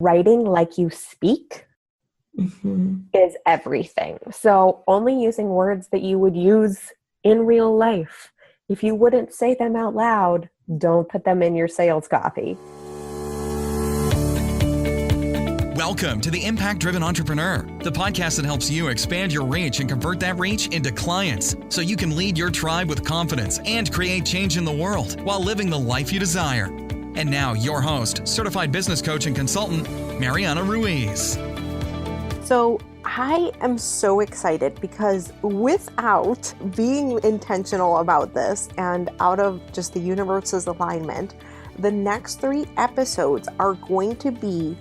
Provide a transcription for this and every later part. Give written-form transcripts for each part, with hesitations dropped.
writing like you speak is everything. So only using words that you would use in real life. If you wouldn't say them out loud, don't put them in your sales copy. Welcome to the Impact Driven Entrepreneur, the podcast that helps you expand your reach and convert that reach into clients so you can lead your tribe with confidence and create change in the world while living the life you desire. And now your host, certified business coach and consultant, Mariana Ruiz. So I am so excited because without being intentional about this and out of just the universe's alignment, the next 3 episodes are going to be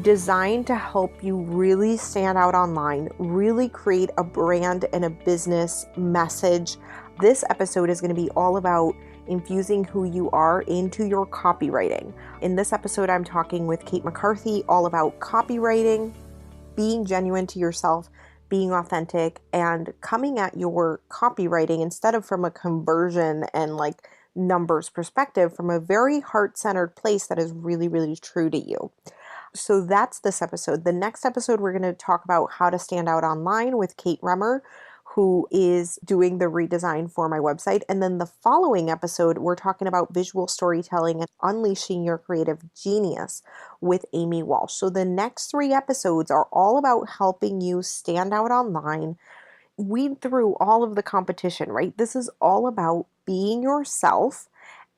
designed to help you really stand out online, really create a brand and a business message. This episode is going to be all about infusing who you are into your copywriting. In this episode, I'm talking with Kate McCarthy all about copywriting, being genuine to yourself, being authentic, and coming at your copywriting instead of from a conversion and like numbers perspective, from a very heart-centered place that is really, really true to you. So that's this episode. The next episode, we're going to talk about how to stand out online with Kate Remmer, who is doing the redesign for my website. And then the following episode, we're talking about visual storytelling and unleashing your creative genius with Amy Walsh. So the next 3 episodes are all about helping you stand out online, weed through all of the competition, right? This is all about being yourself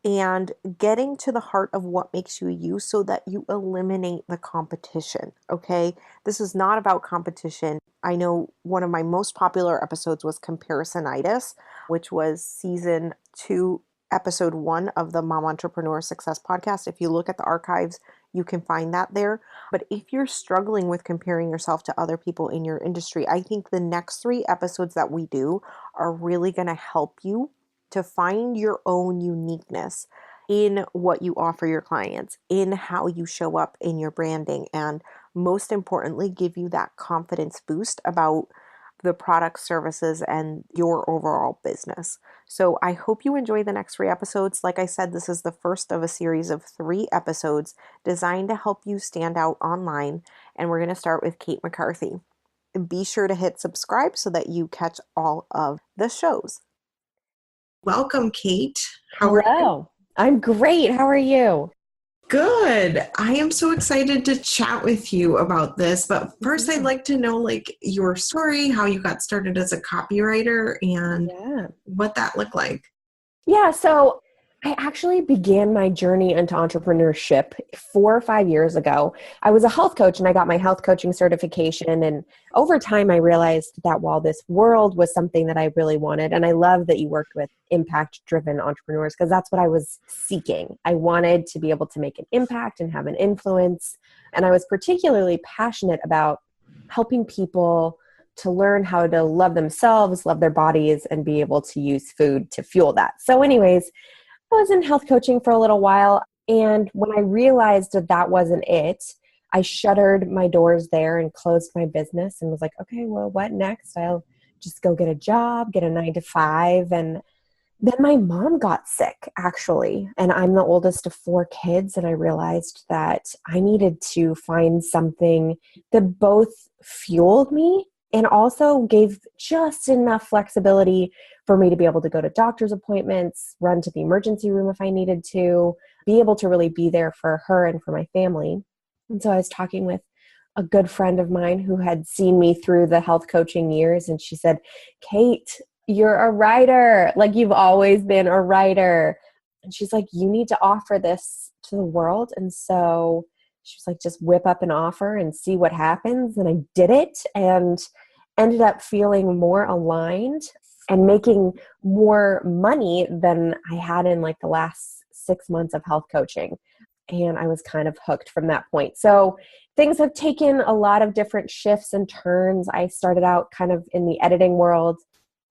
and getting to the heart of what makes you you so that you eliminate the competition, okay? This is not about competition. I know one of my most popular episodes was Comparisonitis, which was season 2, episode 1 of the Mom Entrepreneur Success Podcast. If you look at the archives, you can find that there. But if you're struggling with comparing yourself to other people in your industry, I think the next 3 episodes that we do are really going to help you to find your own uniqueness in what you offer your clients, in how you show up in your branding, and most importantly, give you that confidence boost about the products, services, and your overall business. So I hope you enjoy the next 3 episodes. Like I said, this is the first of a series of 3 episodes designed to help you stand out online. And we're going to start with Kate McCarthy. And be sure to hit subscribe so that you catch all of the shows. Welcome, Kate. How are you? I'm great. How are you? Good. I am so excited to chat with you about this. But first, I'd like to know your story, how you got started as a copywriter, and what that looked like. Yeah. So I actually began my journey into entrepreneurship 4 or 5 years ago. I was a health coach and I got my health coaching certification. And over time, I realized that while this world was something that I really wanted, and I love that you worked with impact-driven entrepreneurs because that's what I was seeking. I wanted to be able to make an impact and have an influence. And I was particularly passionate about helping people to learn how to love themselves, love their bodies, and be able to use food to fuel that. So anyways, I was in health coaching for a little while, and when I realized that that wasn't it, I shuttered my doors there and closed my business and was like, okay, well, what next? I'll just go get a job, get a 9-to-5. And then my mom got sick, actually, and I'm the oldest of 4 kids, and I realized that I needed to find something that both fueled me and also gave just enough flexibility for me to be able to go to doctor's appointments, run to the emergency room if I needed to, be able to really be there for her and for my family. And so I was talking with a good friend of mine who had seen me through the health coaching years, and she said, Kate, you're a writer. Like, you've always been a writer. And she's like, you need to offer this to the world. And so she was like, just whip up an offer and see what happens. And I did it and ended up feeling more aligned and making more money than I had in like the last 6 months of health coaching. And I was kind of hooked from that point. So things have taken a lot of different shifts and turns. I started out kind of in the editing world,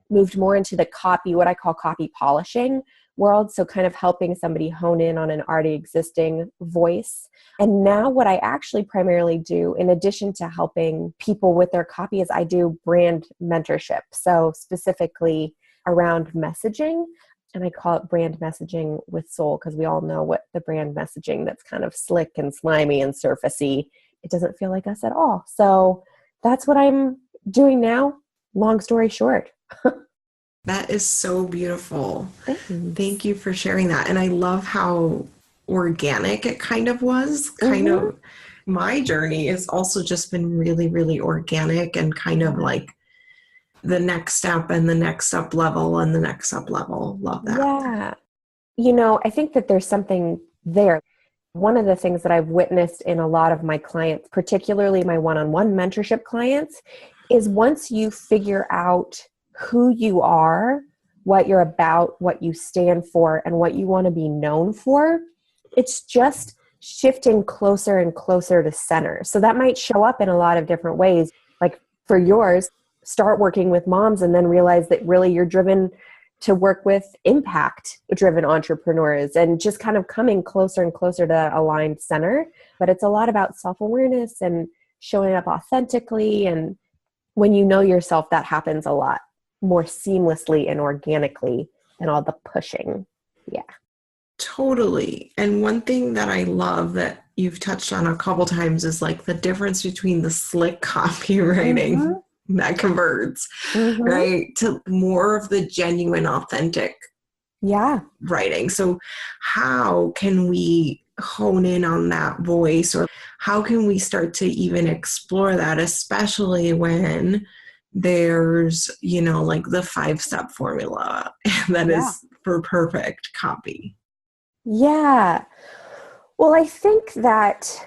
moved more into the copy, what I call copy polishing world. So kind of helping somebody hone in on an already existing voice. And now what I actually primarily do, in addition to helping people with their copy, is I do brand mentorship. So specifically around messaging. And I call it brand messaging with soul, because we all know what the brand messaging that's kind of slick and slimy and surfacey it doesn't feel like us at all. So that's what I'm doing now. Long story short. That is so beautiful. Thanks. Thank you for sharing that. And I love how organic it kind of was. Kind of my journey has also just been really, really organic and kind of like the next step and the next up level and the next up level. Love that. Yeah. You know, I think that there's something there. One of the things that I've witnessed in a lot of my clients, particularly my one-on-one mentorship clients, is once you figure out who you are, what you're about, what you stand for, and what you want to be known for, it's just shifting closer and closer to center. So that might show up in a lot of different ways. Like for yours, start working with moms and then realize that really you're driven to work with impact-driven entrepreneurs and just kind of coming closer and closer to that aligned center. But it's a lot about self-awareness and showing up authentically. And when you know yourself, that happens a lot more seamlessly and organically than all the pushing. Yeah. Totally. And one thing that I love that you've touched on a couple times is like the difference between the slick copywriting that converts, right, to more of the genuine, authentic writing. So how can we hone in on that voice, or how can we start to even explore that, especially when there's, you know, like the 5-step formula that is for perfect copy? Yeah. Well, I think that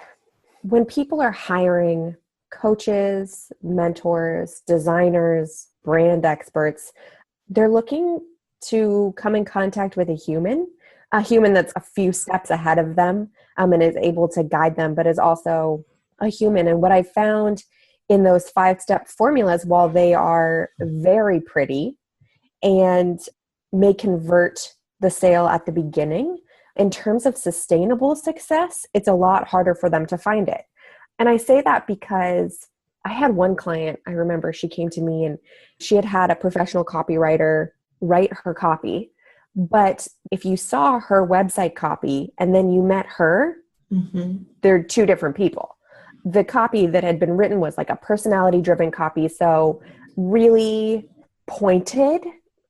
when people are hiring coaches, mentors, designers, brand experts, they're looking to come in contact with a human that's a few steps ahead of them and is able to guide them, but is also a human. And what I found in those 5-step formulas, while they are very pretty and may convert the sale at the beginning, in terms of sustainable success, it's a lot harder for them to find it. And I say that because I had one client, I remember she came to me and she had had a professional copywriter write her copy. But if you saw her website copy and then you met her, they're two different people. The copy that had been written was like a personality-driven copy. So really pointed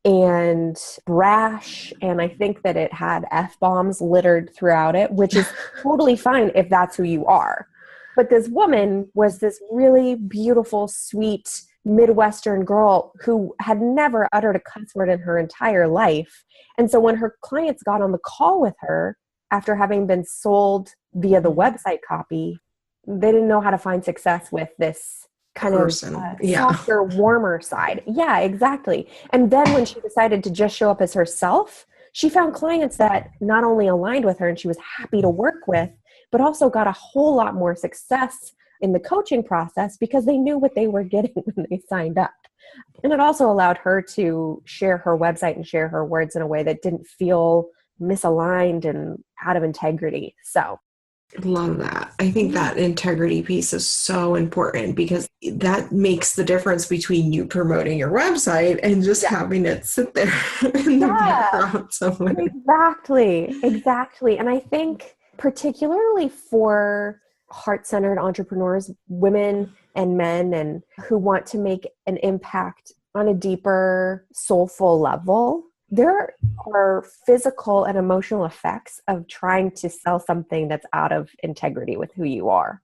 and brash. And I think that it had F-bombs littered throughout it, which is totally fine if that's who you are. But this woman was this really beautiful, sweet Midwestern girl who had never uttered a cuss word in her entire life. And so when her clients got on the call with her after having been sold via the website copy, they didn't know how to find success with this kind of softer, warmer side. Yeah, exactly. And then when she decided to just show up as herself, she found clients that not only aligned with her and she was happy to work with, but also got a whole lot more success in the coaching process because they knew what they were getting when they signed up. And it also allowed her to share her website and share her words in a way that didn't feel misaligned and out of integrity. So love that. I think that integrity piece is so important because that makes the difference between you promoting your website and just having it sit there in the background somewhere. Exactly. And I think particularly for heart-centered entrepreneurs, women and men, and who want to make an impact on a deeper, soulful level, there are physical and emotional effects of trying to sell something that's out of integrity with who you are.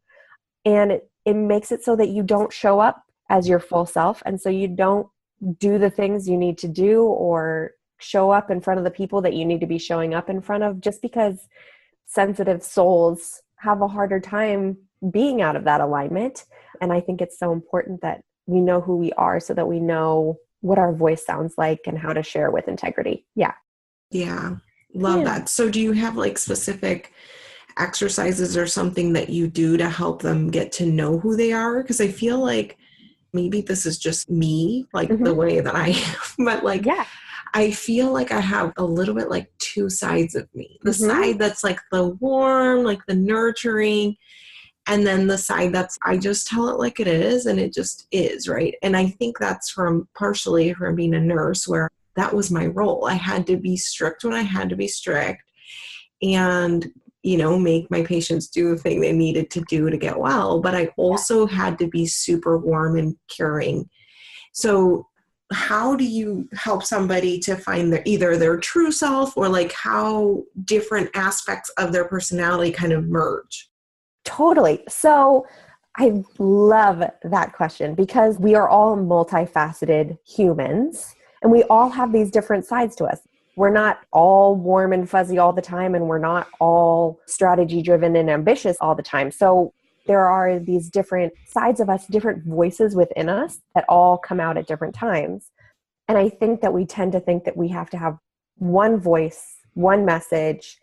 And it makes it so that you don't show up as your full self. And so you don't do the things you need to do or show up in front of the people that you need to be showing up in front of, just because sensitive souls have a harder time being out of that alignment. And I think it's so important that we know who we are so that we know what our voice sounds like and how to share with integrity. Yeah. Love that. So do you have like specific exercises or something that you do to help them get to know who they are? Because I feel like maybe this is just me, like the way that I am, but like, I feel like I have a little bit like two sides of me. The side that's like the warm, like the nurturing, and then the side that's, I just tell it like it is and it just is, right? And I think that's partially from being a nurse, where that was my role. I had to be strict when I had to be strict and, make my patients do the thing they needed to do to get well, but I also had to be super warm and caring. So how do you help somebody to find either their true self or like how different aspects of their personality kind of merge? Totally. So I love that question because we are all multifaceted humans and we all have these different sides to us. We're not all warm and fuzzy all the time, and we're not all strategy driven and ambitious all the time. So there are these different sides of us, different voices within us that all come out at different times. And I think that we tend to think that we have to have one voice, one message,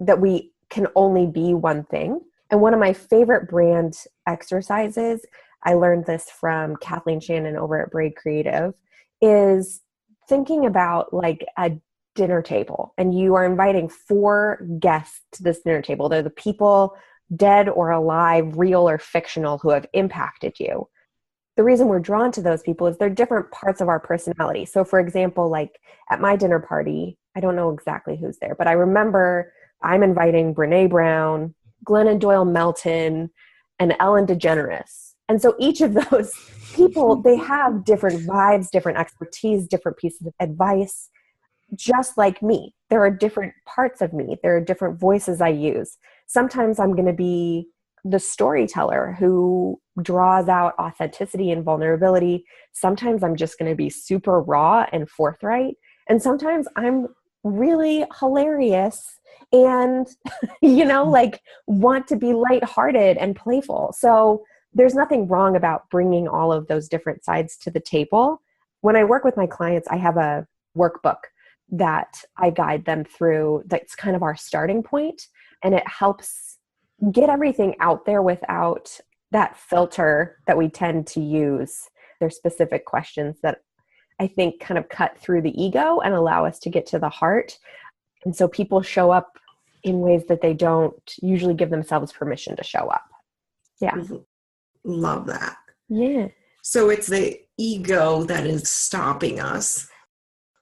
that we can only be one thing. And one of my favorite brand exercises, I learned this from Kathleen Shannon over at Braid Creative, is thinking about like a dinner table, and you are inviting 4 guests to this dinner table. They're the people, dead or alive, real or fictional, who have impacted you. The reason we're drawn to those people is they're different parts of our personality. So for example, like at my dinner party, I don't know exactly who's there, but I remember I'm inviting Brene Brown, Glennon Doyle Melton, and Ellen DeGeneres. And so each of those people, they have different vibes, different expertise, different pieces of advice, just like me. There are different parts of me. There are different voices I use. Sometimes I'm going to be the storyteller who draws out authenticity and vulnerability. Sometimes I'm just going to be super raw and forthright. And sometimes I'm really hilarious and, like want to be lighthearted and playful. So there's nothing wrong about bringing all of those different sides to the table. When I work with my clients, I have a workbook that I guide them through. That's kind of our starting point, and it helps get everything out there without that filter that we tend to use. There's specific questions that I think kind of cut through the ego and allow us to get to the heart. And so people show up in ways that they don't usually give themselves permission to show up. Yeah. Love that. Yeah. So it's the ego that is stopping us.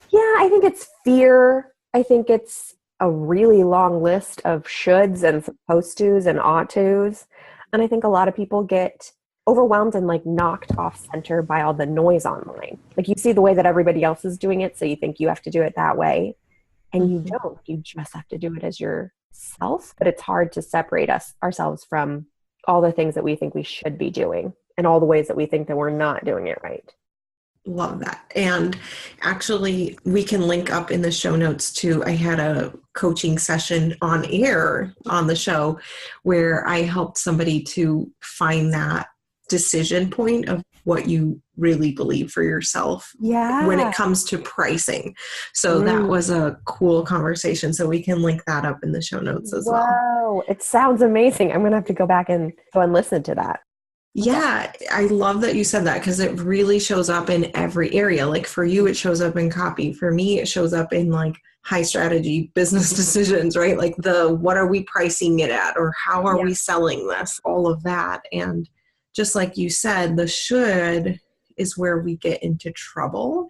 Yeah, I think it's fear. I think it's a really long list of shoulds and supposed tos and ought tos. And I think a lot of people get overwhelmed and like knocked off center by all the noise online. Like you see the way that everybody else is doing it, so you think you have to do it that way. And you don't. You just have to do it as yourself. But it's hard to separate ourselves from all the things that we think we should be doing and all the ways that we think that we're not doing it right. Love that. And actually, we can link up in the show notes too. I had a coaching session on air on the show where I helped somebody to find that decision point of what you really believe for yourself when it comes to pricing. So that was a cool conversation. So we can link that up in the show notes as well. Wow, it sounds amazing. I'm going to have to go back and go and listen to that. Yeah, I love that you said that because it really shows up in every area. Like for you, it shows up in copy. For me, it shows up in like high strategy business decisions, right? Like what are we pricing it at, or how are we selling this? All of that. And just like you said, the should is where we get into trouble.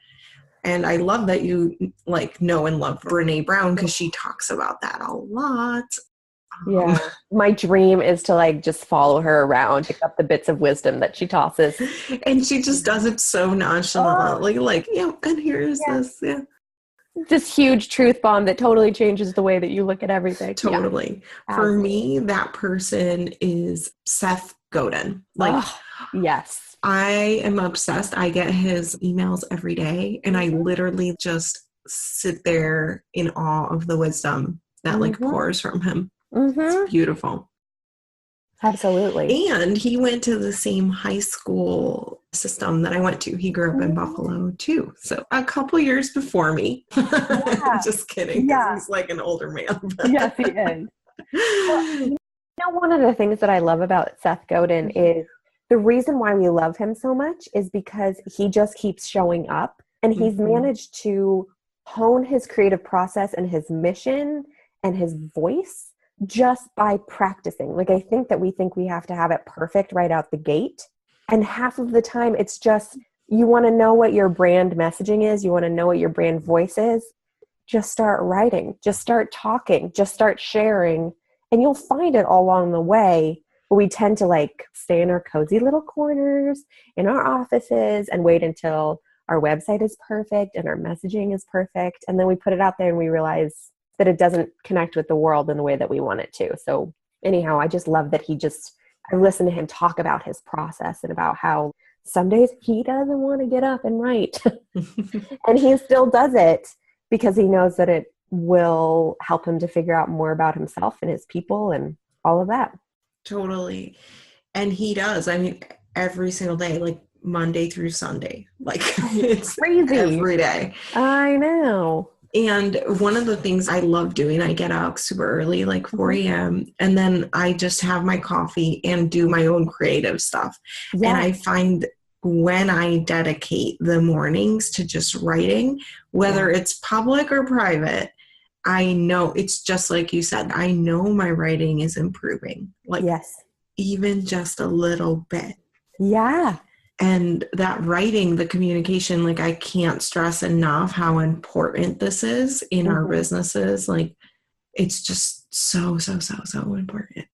And I love that you like know and love Brene Brown because she talks about that a lot. Yeah. My dream is to like just follow her around, pick up the bits of wisdom that she tosses. And she just does it so nonchalantly, like, and here's this. Yeah. This huge truth bomb that totally changes the way that you look at everything. Totally. Yeah. For me, that person is Seth Godin. Like, yes. I am obsessed. I get his emails every day, and I literally just sit there in awe of the wisdom that like pours from him. It's beautiful. Absolutely. And he went to the same high school system that I went to. He grew up in Buffalo too. So a couple years before me. Yeah. Just kidding. Yeah. He's like an older man. Yes, he is. Well, one of the things that I love about Seth Godin is the reason why we love him so much is because he just keeps showing up, and he's managed to hone his creative process and his mission and his voice just by practicing. Like I think that we think we have to have it perfect right out the gate. And half of the time it's just, you want to know what your brand messaging is. You want to know what your brand voice is. Just start writing, just start talking, just start sharing, And you'll find it all along the way. But we tend to like stay in our cozy little corners in our offices and wait until our website is perfect and our messaging is perfect. And then we put it out there and we realize that it doesn't connect with the world in the way that we want it to. So anyhow, I just love that I listen to him talk about his process and about how some days he doesn't want to get up and write. And he still does it because he knows that it will help him to figure out more about himself and his people and all of that. Totally. And he does. I mean, every single day, like Monday through Sunday, like it's crazy every day. I know. And one of the things I love doing, I get up super early, like 4 a.m. And then I just have my coffee and do my own creative stuff. Yeah. And I find when I dedicate the mornings to just writing, whether it's public or private, I know it's just like you said, I know my writing is improving. Like even just a little bit. Yeah. And that writing, the communication, like I can't stress enough how important this is in our businesses. Like it's just so important.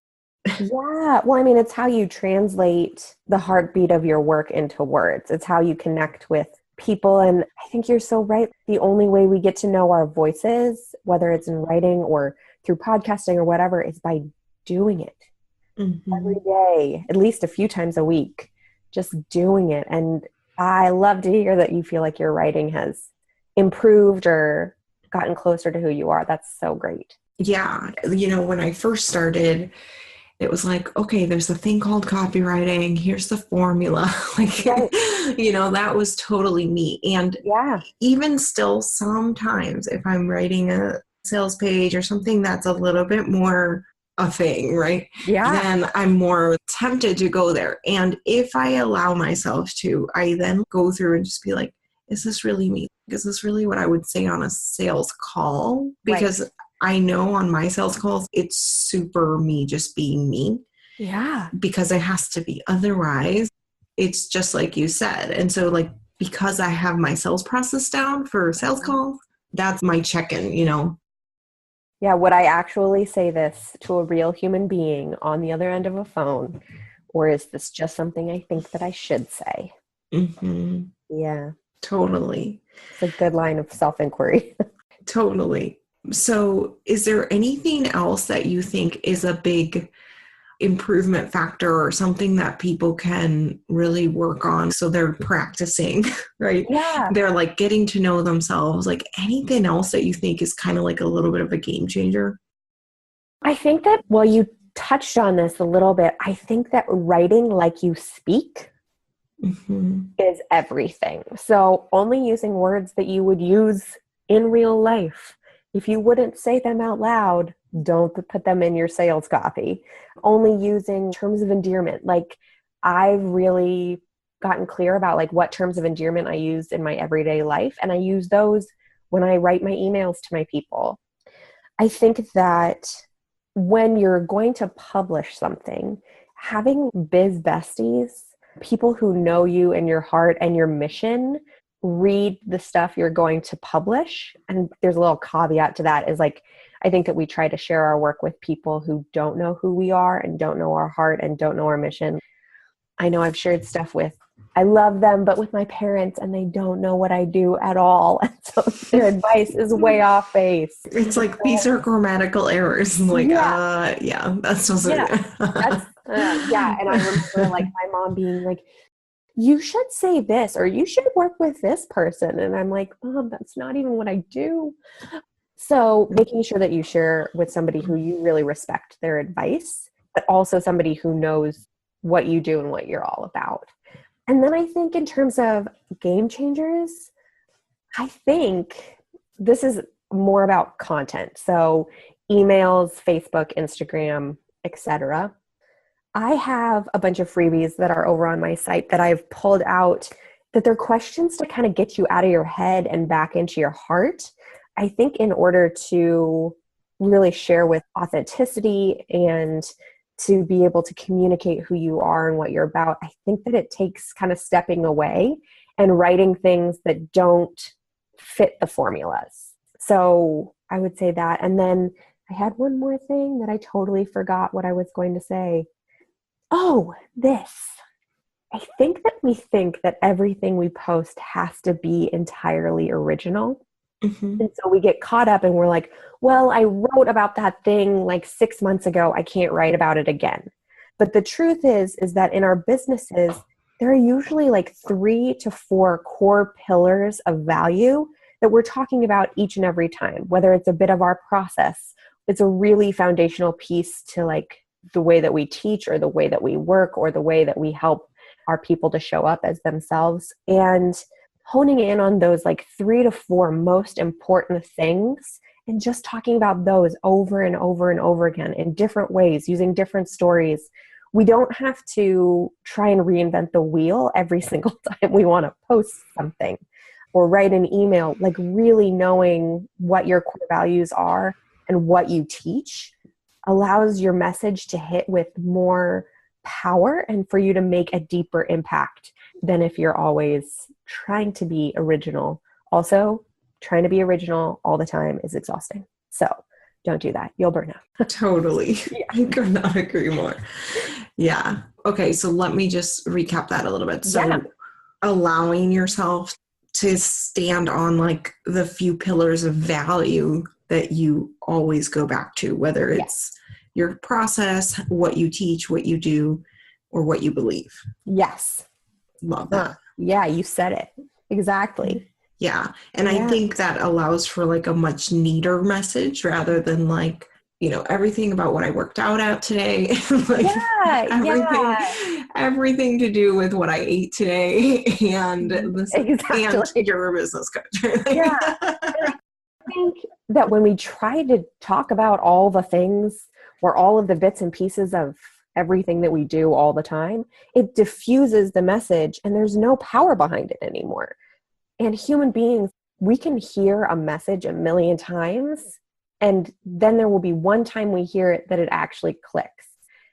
Yeah. Well, I mean, it's how you translate the heartbeat of your work into words. It's how you connect with people. And I think you're so right. The only way we get to know our voices, whether it's in writing or through podcasting or whatever, is by doing it every day, at least a few times a week, just doing it. And I love to hear that you feel like your writing has improved or gotten closer to who you are. That's so great. Yeah. You know, when I first started, it was like, okay, there's a thing called copywriting. Here's the formula. Like, you know, that was totally me. And even still sometimes if I'm writing a sales page or something that's a little bit more a thing, right? Yeah. Then I'm more tempted to go there. And if I allow myself to, I then go through and just be like, is this really me? Is this really what I would say on a sales call? Because I know on my sales calls, it's super me just being me. Yeah. Because it has to be. Otherwise, it's just like you said. And so like, because I have my sales process down for sales calls, that's my check-in, you know? Yeah. Would I actually say this to a real human being on the other end of a phone? Or is this just something I think that I should say? Yeah. Totally. It's a good line of self-inquiry. Totally. So is there anything else that you think is a big improvement factor or something that people can really work on so they're practicing, right? Yeah. They're like getting to know themselves. Like anything else that you think is kind of like a little bit of a game changer? I think that, well, you touched on this a little bit. I think that writing like you speak is everything. So only using words that you would use in real life. If you wouldn't say them out loud, don't put them in your sales copy. Only using terms of endearment. Like I've really gotten clear about like what terms of endearment I use in my everyday life. And I use those when I write my emails to my people. I think that when you're going to publish something, having biz besties, people who know you and your heart and your mission, read the stuff you're going to publish. And there's a little caveat to that is like, I think that we try to share our work with people who don't know who we are and don't know our heart and don't know our mission. I know I've shared stuff with, I love them, but with my parents and they don't know what I do at all. And so their advice is way off base. It's like, these are grammatical errors. Like, that's supposed to yeah. And I remember like my mom being like, you should say this, or you should work with this person. And I'm like, Mom, that's not even what I do. So making sure that you share with somebody who you really respect their advice, but also somebody who knows what you do and what you're all about. And then I think in terms of game changers, I think this is more about content. So emails, Facebook, Instagram, etc. I have a bunch of freebies that are over on my site that I've pulled out that they're questions to kind of get you out of your head and back into your heart. I think in order to really share with authenticity and to be able to communicate who you are and what you're about, I think that it takes kind of stepping away and writing things that don't fit the formulas. So I would say that. And then I had one more thing that I totally forgot what I was going to say. Oh, this. I think that we think that everything we post has to be entirely original. Mm-hmm. And so we get caught up and we're like, well, I wrote about that thing like 6 months ago. I can't write about it again. But the truth is that in our businesses, there are usually like 3 to 4 core pillars of value that we're talking about each and every time, whether it's a bit of our process. It's a really foundational piece to like the way that we teach or the way that we work or the way that we help our people to show up as themselves, and honing in on those like 3 to 4 most important things and just talking about those over and over and over again in different ways, using different stories. We don't have to try and reinvent the wheel every single time we want to post something or write an email. Like really knowing what your core values are and what you teach allows your message to hit with more power and for you to make a deeper impact than if you're always trying to be original. Also, trying to be original all the time is exhausting. So don't do that. You'll burn out. Totally. Yeah. I could not agree more. Yeah. Okay. So let me just recap that a little bit. So allowing yourself to stand on like the few pillars of value that you always go back to, whether it's your process, what you teach, what you do, or what you believe. Yes. Love that. Yeah, you said it. Exactly. Yeah. And I think that allows for like a much neater message rather than like, you know, everything about what I worked out at today. Like everything to do with what I ate today and this and you're a business coach. Yeah. I think that when we try to talk about all the things or all of the bits and pieces of everything that we do all the time, it diffuses the message and there's no power behind it anymore. And human beings, we can hear a message a million times, and then there will be one time we hear it that it actually clicks.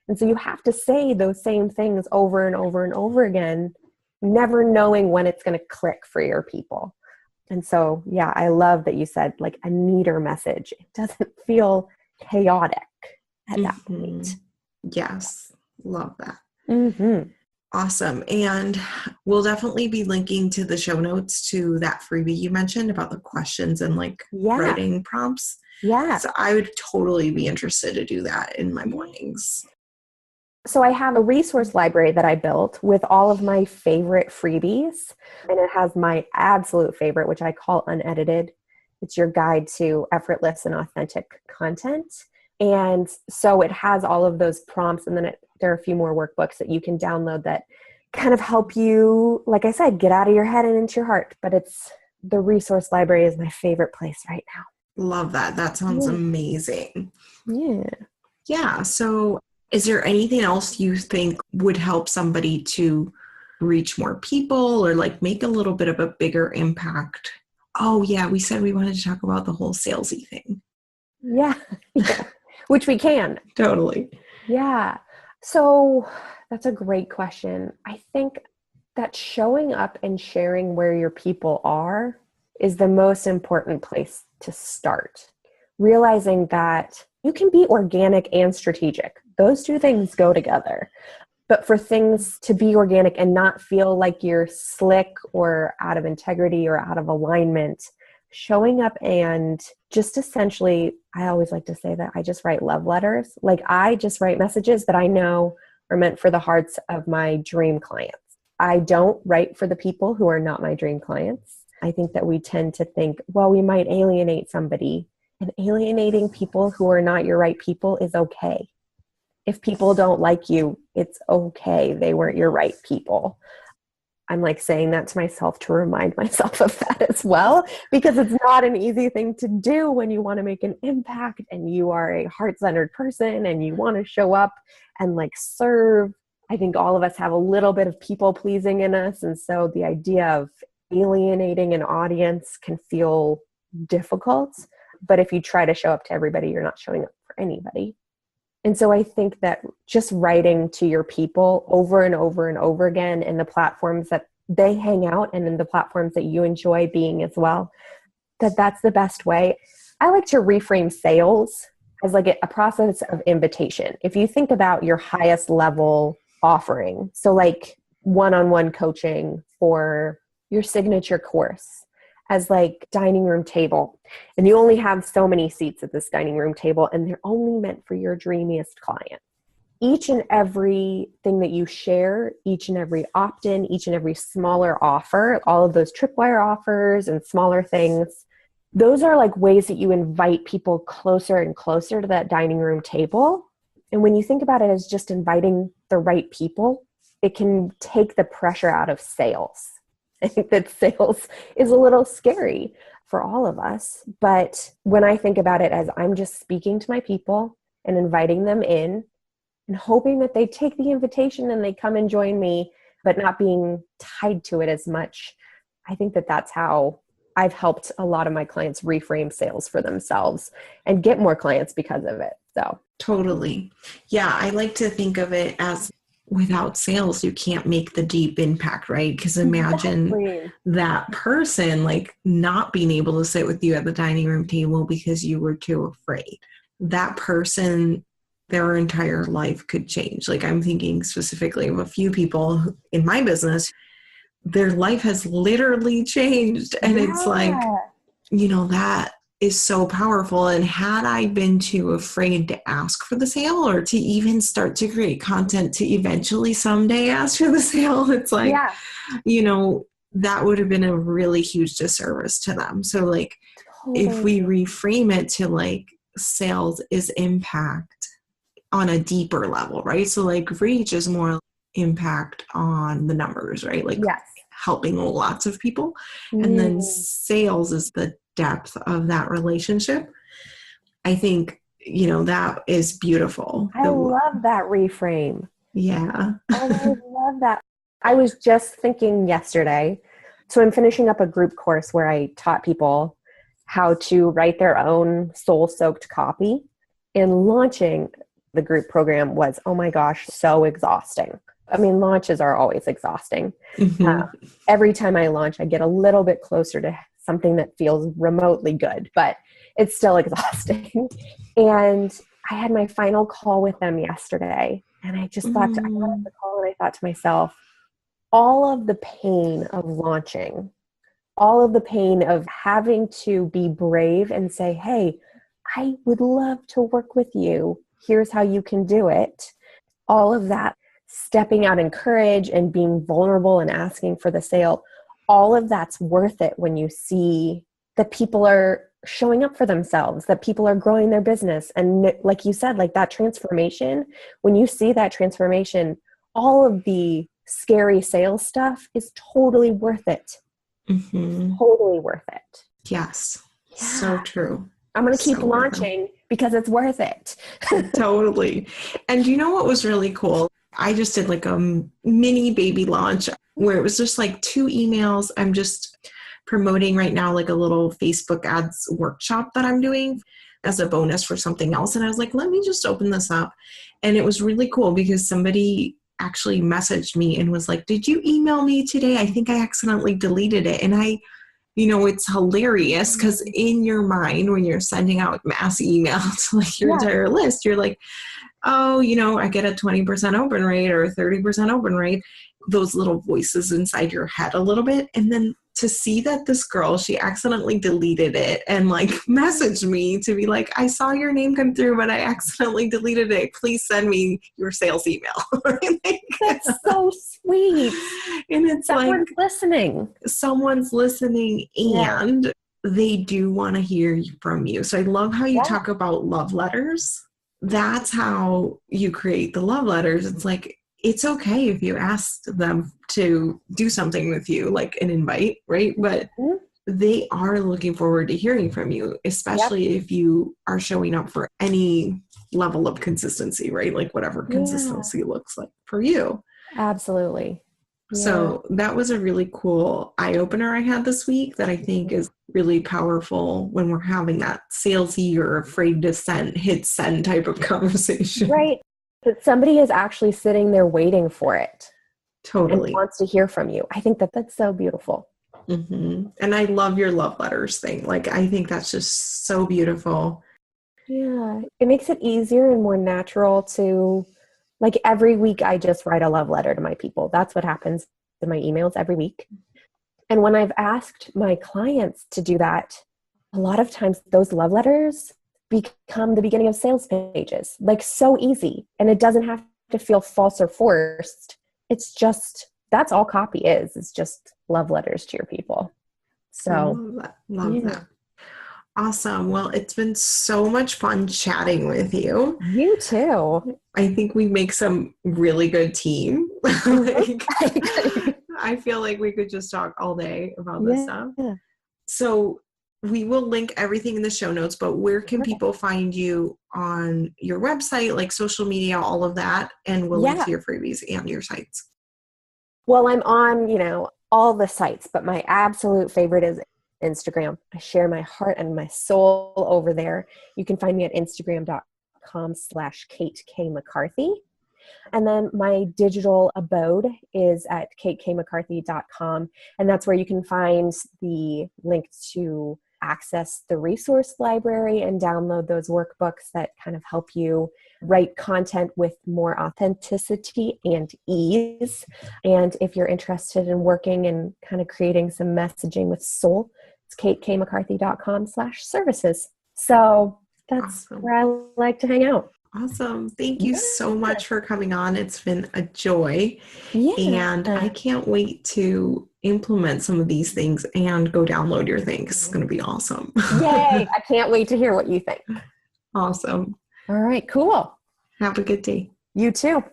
And so you have to say those same things over and over and over again, never knowing when it's going to click for your people. And so, yeah, I love that you said like a neater message. It doesn't feel chaotic at that point. Yes. Love that. Mm-hmm. Awesome. And we'll definitely be linking to the show notes to that freebie you mentioned about the questions and like writing prompts. Yeah. So I would totally be interested to do that in my mornings. So I have a resource library that I built with all of my favorite freebies, and it has my absolute favorite, which I call unedited. It's your guide to effortless and authentic content. And so it has all of those prompts, and then there are a few more workbooks that you can download that kind of help you, like I said, get out of your head and into your heart. But the resource library is my favorite place right now. Love that. That sounds amazing. Yeah. Yeah. So is there anything else you think would help somebody to reach more people or like make a little bit of a bigger impact? Oh yeah, we said we wanted to talk about the whole salesy thing. Yeah. Which we can. Totally. Yeah. So that's a great question. I think that showing up and sharing where your people are is the most important place to start. Realizing that you can be organic and strategic. Those two things go together. But for things to be organic and not feel like you're slick or out of integrity or out of alignment, showing up and just essentially, I always like to say that I just write love letters. Like I just write messages that I know are meant for the hearts of my dream clients. I don't write for the people who are not my dream clients. I think that we tend to think, well, we might alienate somebody, and alienating people who are not your right people is okay. If people don't like you, it's okay. They weren't your right people. I'm like saying that to myself to remind myself of that as well, because it's not an easy thing to do when you want to make an impact and you are a heart-centered person and you want to show up and like serve. I think all of us have a little bit of people pleasing in us. And so the idea of alienating an audience can feel difficult. But if you try to show up to everybody, you're not showing up for anybody. And so I think that just writing to your people over and over and over again in the platforms that they hang out and in the platforms that you enjoy being as well, that's the best way. I like to reframe sales as like a process of invitation. If you think about your highest level offering, so like one-on-one coaching for your signature course as like dining room table, and you only have so many seats at this dining room table and they're only meant for your dreamiest client. Each and every thing that you share, each and every opt-in, each and every smaller offer, all of those tripwire offers and smaller things, those are like ways that you invite people closer and closer to that dining room table. And when you think about it as just inviting the right people, it can take the pressure out of sales. I think that sales is a little scary for all of us. But when I think about it as I'm just speaking to my people and inviting them in and hoping that they take the invitation and they come and join me, but not being tied to it as much, I think that that's how I've helped a lot of my clients reframe sales for themselves and get more clients because of it. So totally. Yeah. I like to think of it as without sales, you can't make the deep impact, right? Because imagine that person like not being able to sit with you at the dining room table because you were too afraid. That person, their entire life could change. Like I'm thinking specifically of a few people in my business, their life has literally changed. And it's like, that is so powerful. And had I been too afraid to ask for the sale or to even start to create content to eventually someday ask for the sale, it's like, that would have been a really huge disservice to them. So like, if we reframe it to like sales is impact on a deeper level, right? So like reach is more impact on the numbers, right? Like helping lots of people. And then sales is the depth of that relationship. I think, that is beautiful. I love that reframe. Yeah. I love that. I was just thinking yesterday, so I'm finishing up a group course where I taught people how to write their own soul-soaked copy, and launching the group program was, oh my gosh, so exhausting. I mean, launches are always exhausting. Every time I launch, I get a little bit closer to something that feels remotely good, but it's still exhausting. And I had my final call with them yesterday, and I just thought, I got off the call and I thought to myself, all of the pain of launching, all of the pain of having to be brave and say, hey, I would love to work with you. Here's how you can do it. All of that, stepping out in courage and being vulnerable and asking for the sale, all of that's worth it when you see that people are showing up for themselves, that people are growing their business. And like you said, like that transformation, when you see that transformation, all of the scary sales stuff is totally worth it. Totally worth it. Yes. Yeah. So true. I'm going to keep launching because it's worth it. Totally. And you know what was really cool? I just did like a mini baby launch where it was just like 2 emails. I'm just promoting right now like a little Facebook ads workshop that I'm doing as a bonus for something else. And I was like, let me just open this up. And it was really cool because somebody actually messaged me and was like, did you email me today? I think I accidentally deleted it. And it's hilarious because in your mind, when you're sending out mass emails to like your entire list, you're like, oh, I get a 20% open rate or a 30% open rate, those little voices inside your head a little bit. And then to see that this girl, she accidentally deleted it and like messaged me to be like, I saw your name come through, but I accidentally deleted it. Please send me your sales email. That's so sweet. And it's someone's listening. Someone's listening and they do want to hear from you. So I love how you talk about love letters. That's how you create the love letters. It's like, it's okay if you ask them to do something with you, like an invite, right? But they are looking forward to hearing from you, especially if you are showing up for any level of consistency, right? Like whatever consistency looks like for you. Absolutely. Yeah. So that was a really cool eye-opener I had this week that I think is really powerful when we're having that salesy or afraid to hit send type of conversation. Right. That somebody is actually sitting there waiting for it. Totally. And wants to hear from you. I think that's so beautiful. And I love your love letters thing. Like, I think that's just so beautiful. Yeah. It makes it easier and more natural to, like, every week I just write a love letter to my people. That's what happens in my emails every week. And when I've asked my clients to do that, a lot of times those love letters become the beginning of sales pages, like, so easy. And it doesn't have to feel false or forced. It's just, that's all copy is. It's just love letters to your people. So I love that. Love that. Awesome. Well, it's been so much fun chatting with you. You too. I think we make some really good team. Like, I feel like we could just talk all day about this stuff. So we will link everything in the show notes, but where can people find you on your website, like social media, all of that? And we'll link to your freebies and your sites. Well, I'm on, all the sites, but my absolute favorite is Instagram. I share my heart and my soul over there. You can find me at Instagram.com/Kate K. McCarthy. And then my digital abode is at katekmccarthy.com. And that's where you can find the link to access the resource library and download those workbooks that kind of help you write content with more authenticity and ease. And if you're interested in working and kind of creating some messaging with soul, it's katekmccarthy.com/services. So that's where I like to hang out. Awesome. Thank you so much for coming on. It's been a joy. And I can't wait to implement some of these things and go download your things. It's going to be awesome. Yay. I can't wait to hear what you think. Awesome. All right, cool. Have a good day. You too.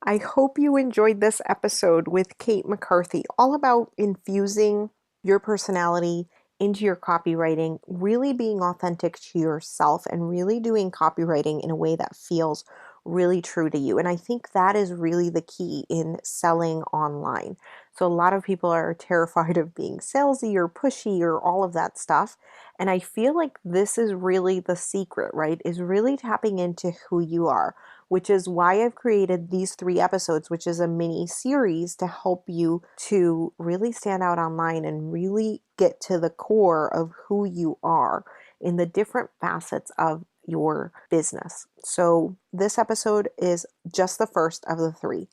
I hope you enjoyed this episode with Kate McCarthy, all about infusing your personality into your copywriting, really being authentic to yourself and really doing copywriting in a way that feels really true to you. And I think that is really the key in selling online. So a lot of people are terrified of being salesy or pushy or all of that stuff. And I feel like this is really the secret, right? Is really tapping into who you are, which is why I've created these 3 episodes, which is a mini series to help you to really stand out online and really get to the core of who you are in the different facets of your business. So this episode is just the first of the 3.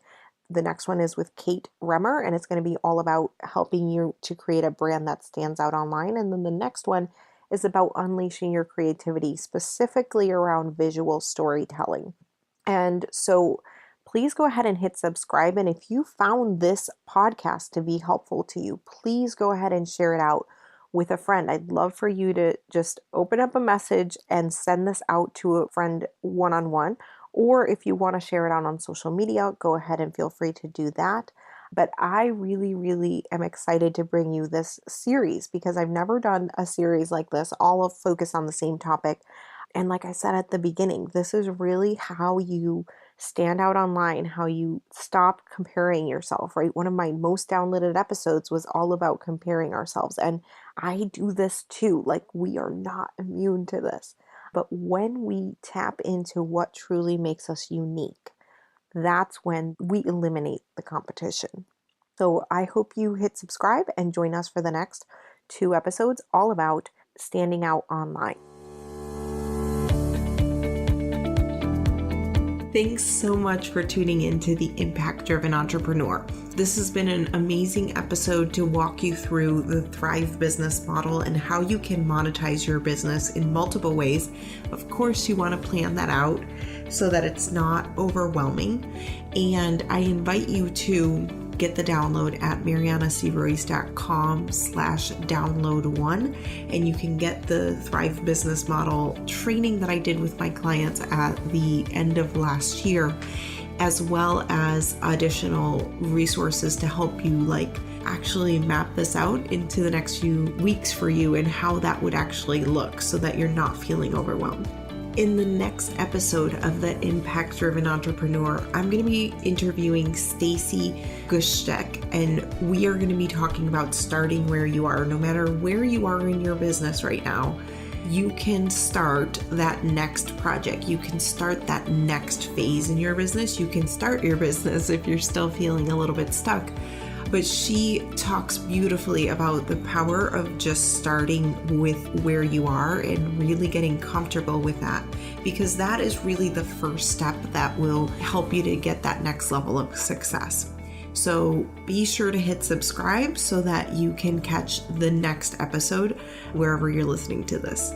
The next one is with Kate Remmer, and it's going to be all about helping you to create a brand that stands out online. And then the next one is about unleashing your creativity, specifically around visual storytelling. And so please go ahead and hit subscribe. And if you found this podcast to be helpful to you, please go ahead and share it out with a friend. I'd love for you to just open up a message and send this out to a friend one-on-one. Or if you want to share it out on social media, go ahead and feel free to do that. But I really, really am excited to bring you this series because I've never done a series like this, all of focus on the same topic. And like I said at the beginning, this is really how you stand out online, how you stop comparing yourself, right? One of my most downloaded episodes was all about comparing ourselves. And I do this too. Like, we are not immune to this. But when we tap into what truly makes us unique, that's when we eliminate the competition. So I hope you hit subscribe and join us for the next 2 episodes all about standing out online. Thanks so much for tuning in to The Impact Driven Entrepreneur. This has been an amazing episode to walk you through the Thrive business model and how you can monetize your business in multiple ways. Of course, you want to plan that out so that it's not overwhelming. And I invite you to get the download at marianaseverese.com/download1, and you can get the Thrive business model training that I did with my clients at the end of last year, as well as additional resources to help you actually map this out into the next few weeks for you and how that would actually look so that you're not feeling overwhelmed. In the next episode of The Impact Driven Entrepreneur, I'm going to be interviewing Stacy Gushtek, and we are going to be talking about starting where you are. No matter where you are in your business right now, you can start that next project. You can start that next phase in your business. You can start your business if you're still feeling a little bit stuck. but she talks beautifully about the power of just starting with where you are and really getting comfortable with that, because that is really the first step that will help you to get that next level of success. So be sure to hit subscribe so that you can catch the next episode wherever you're listening to this.